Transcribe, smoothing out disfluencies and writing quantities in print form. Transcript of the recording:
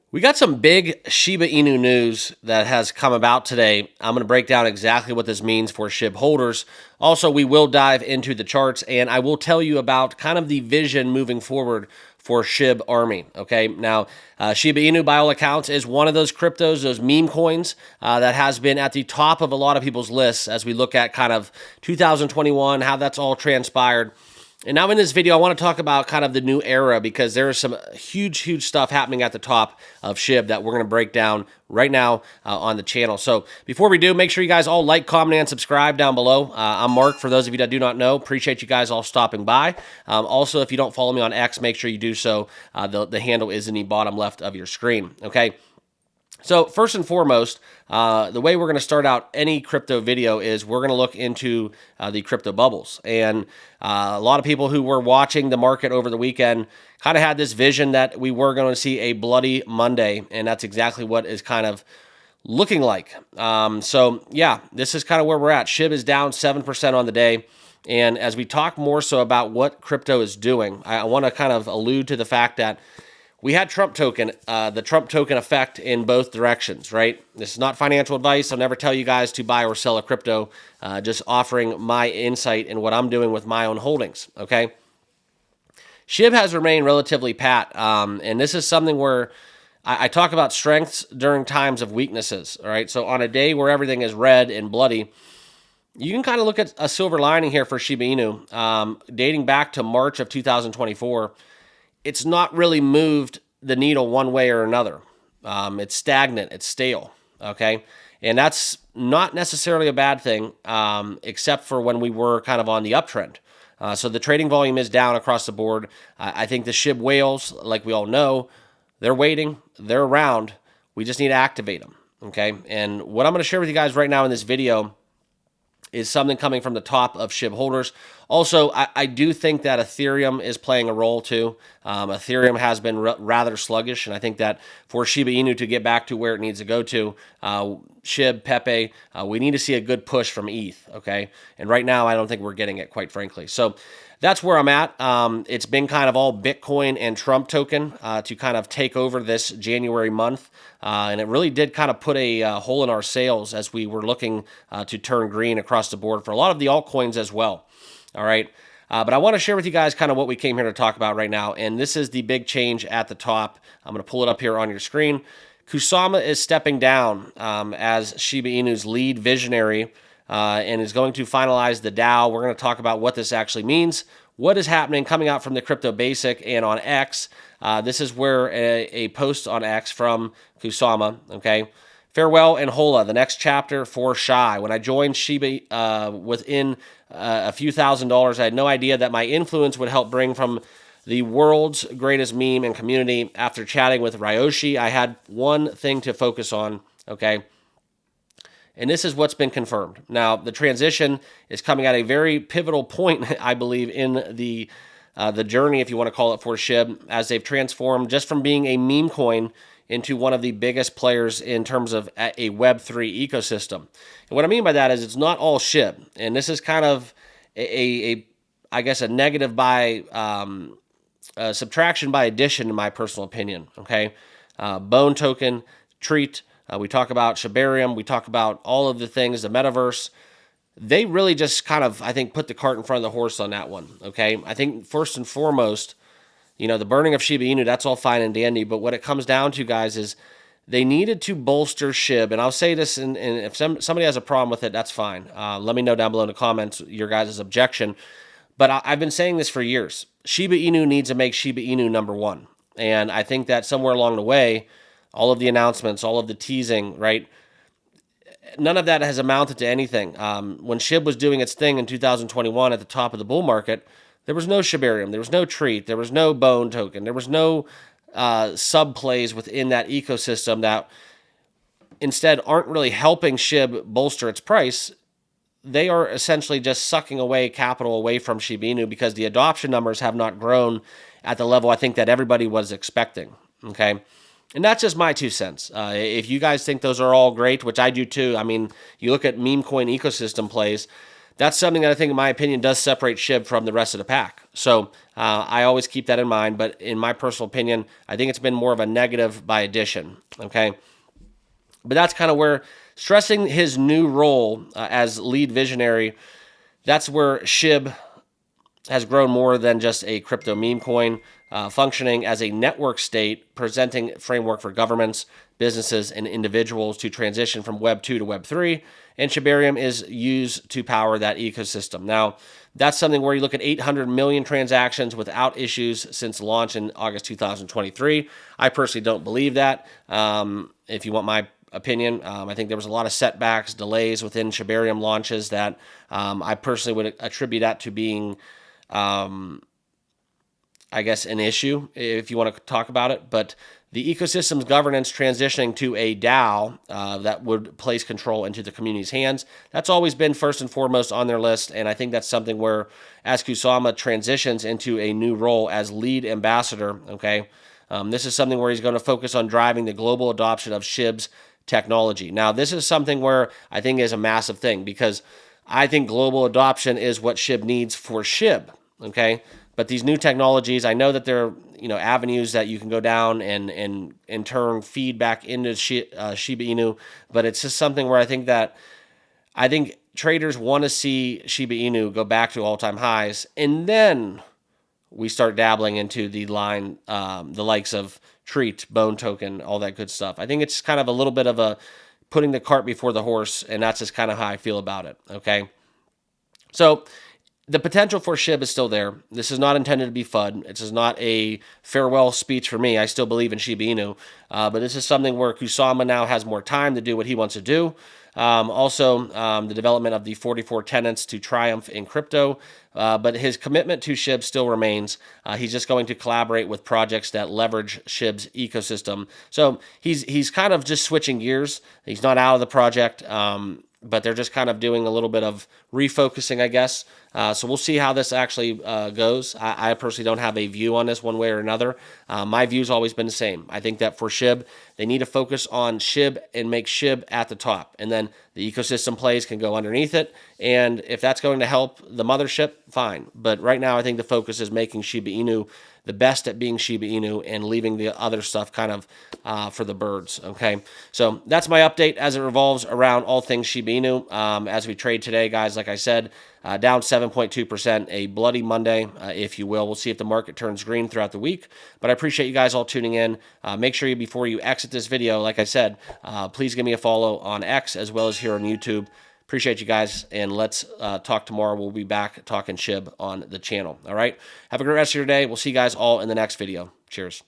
We got some big Shiba Inu news that has come about today. I'm going to break down exactly what this means for SHIB holders. Also, we will dive into the charts and I will tell you about kind of the vision moving forward for SHIB Army. Okay, now Shiba Inu, by all accounts, is one of those cryptos, those meme coins that has been at the top of a lot of people's lists as we look at kind of 2021, how that's all transpired. And now in this video, I want to talk about kind of the new era because there is some huge stuff happening at the top of SHIB that we're going to break down right now on the channel. So before we do, make sure you guys all like, comment, and subscribe down below. I'm Mark, for those of you that do not know. Appreciate you guys all stopping by. Also, if you don't follow me on X, make sure you do so. The handle is in the bottom left of your screen, okay? So first and foremost, the way we're going to start out any crypto video is we're going to look into the crypto bubbles. And a lot of people who were watching the market over the weekend kind of had this vision that we were going to see a bloody Monday, and that's exactly what is kind of looking like. So yeah, this is kind of where we're at. SHIB is down 7% on the day. And as we talk more so about what crypto is doing, I want to kind of allude to the fact that we had the Trump token effect in both directions, right? This is not financial advice. I'll never tell you guys to buy or sell a crypto, just offering my insight in what I'm doing with my own holdings, okay? SHIB has remained relatively pat, and this is something where I talk about strengths during times of weaknesses, all right? So on a day where everything is red and bloody, you can kind of look at a silver lining here for Shiba Inu, dating back to March of 2024. It's not really moved the needle one way or another. It's stagnant, it's stale, okay? And that's not necessarily a bad thing, except for when we were kind of on the uptrend. So the trading volume is down across the board. I think the SHIB whales, like we all know, they're waiting, they're around. We just need to activate them, okay? And what I'm going to share with you guys right now in this video is something coming from the top of SHIB holders. Also, I do think that Ethereum is playing a role too. Ethereum has been rather sluggish, and I think that for Shiba Inu to get back to where it needs to go to, SHIB, Pepe, we need to see a good push from ETH, okay? And right now, I don't think we're getting it, quite frankly. So that's where I'm at. It's been kind of all Bitcoin and Trump token to kind of take over this January month. And it really did kind of put a hole in our sails as we were looking to turn green across the board for a lot of the altcoins as well. All right. But I want to share with you guys kind of what we came here to talk about right now. And this is the big change at the top. I'm going to pull it up here on your screen. Kusama is stepping down as Shiba Inu's lead visionary and is going to finalize the DAO. We're going to talk about what this actually means, what is happening coming out from the Crypto Basic and on X. This is where a post on X from Kusama, okay? Farewell and Hola, the next chapter for Shy. When I joined Shiba within a few $1,000s, I had no idea that my influence would help bring from the world's greatest meme and community. After chatting with Ryoshi, I had one thing to focus on, okay? And this is what's been confirmed. Now, the transition is coming at a very pivotal point, I believe, in the journey, if you want to call it, for SHIB, as they've transformed just from being a meme coin into one of the biggest players in terms of a Web3 ecosystem. And what I mean by that is it's not all SHIB. And this is kind of I guess, a negative by subtraction by addition, in my personal opinion, okay? Bone token, Treat, we talk about SHIBARIUM, we talk about all of the things, the metaverse. They really just kind of, I think, put the cart in front of the horse on that one, okay? I think first and foremost, you know, the burning of Shiba Inu, that's all fine and dandy, but what it comes down to, guys, is they needed to bolster SHIB, and I'll say this, and if somebody has a problem with it, that's fine. Let me know down below in the comments your guys' objection, but I've been saying this for years. Shiba Inu needs to make Shiba Inu number one, and I think that somewhere along the way, all of the announcements, all of the teasing, right, none of that has amounted to anything. When SHIB was doing its thing in 2021 at the top of the bull market, there was no SHIBARIUM, there was no Treat, there was no Bone token, there was no sub-plays within that ecosystem that instead aren't really helping SHIB bolster its price. They are essentially just sucking away capital away from Shiba Inu because the adoption numbers have not grown at the level I think that everybody was expecting, okay? And that's just my 2 cents. If you guys think those are all great, which I do too, I mean, you look at meme coin ecosystem plays, that's something that I think, in my opinion, does separate SHIB from the rest of the pack. So I always keep that in mind. But in my personal opinion, I think it's been more of a negative by addition. Okay. But that's kind of where, stressing his new role as lead visionary, that's where SHIB has grown more than just a crypto meme coin, functioning as a network state, presenting framework for governments, businesses, and individuals to transition from Web 2 to Web 3, and Shibarium is used to power that ecosystem. Now, that's something where you look at 800 million transactions without issues since launch in August 2023. I personally don't believe that. If you want my opinion, I think there was a lot of setbacks, delays within Shibarium launches that I personally would attribute that to being I guess, an issue, if you want to talk about it. But the ecosystem's governance transitioning to a DAO that would place control into the community's hands, that's always been first and foremost on their list. And I think that's something where, as Kusama transitions into a new role as lead ambassador, okay, this is something where he's going to focus on driving the global adoption of SHIB's technology. Now, this is something where I think is a massive thing, because I think global adoption is what SHIB needs for SHIB, okay? But these new technologies, I know that there are, avenues that you can go down and in turn feed back into Shiba Inu, but it's just something where I think traders want to see Shiba Inu go back to all-time highs, and then we start dabbling into the likes of Treat, Bone Token, all that good stuff. I think it's kind of a little bit of a putting the cart before the horse, and that's just kind of how I feel about it, okay? So the potential for SHIB is still there. This is not intended to be FUD. This is not a farewell speech for me. I still believe in Shiba Inu, but this is something where Kusama now has more time to do what he wants to do. The development of the 44 tenets to triumph in crypto, but his commitment to SHIB still remains. He's just going to collaborate with projects that leverage SHIB's ecosystem. So he's kind of just switching gears. He's not out of the project, but they're just kind of doing a little bit of refocusing, I guess. So we'll see how this actually goes. I personally don't have a view on this one way or another. My view's always been the same. I think that for SHIB, they need to focus on SHIB and make SHIB at the top. And then the ecosystem plays can go underneath it. And if that's going to help the mothership, fine. But right now, I think the focus is making Shiba Inu the best at being Shiba Inu and leaving the other stuff kind of for the birds, okay? So that's my update as it revolves around all things Shiba Inu. As we trade today, guys, like I said, down 7.2%, a bloody Monday, if you will. We'll see if the market turns green throughout the week. But I appreciate you guys all tuning in. Make sure before you exit this video, like I said, please give me a follow on X as well as here on YouTube. Appreciate you guys, and let's talk tomorrow. We'll be back talking SHIB on the channel. All right? Have a great rest of your day. We'll see you guys all in the next video. Cheers.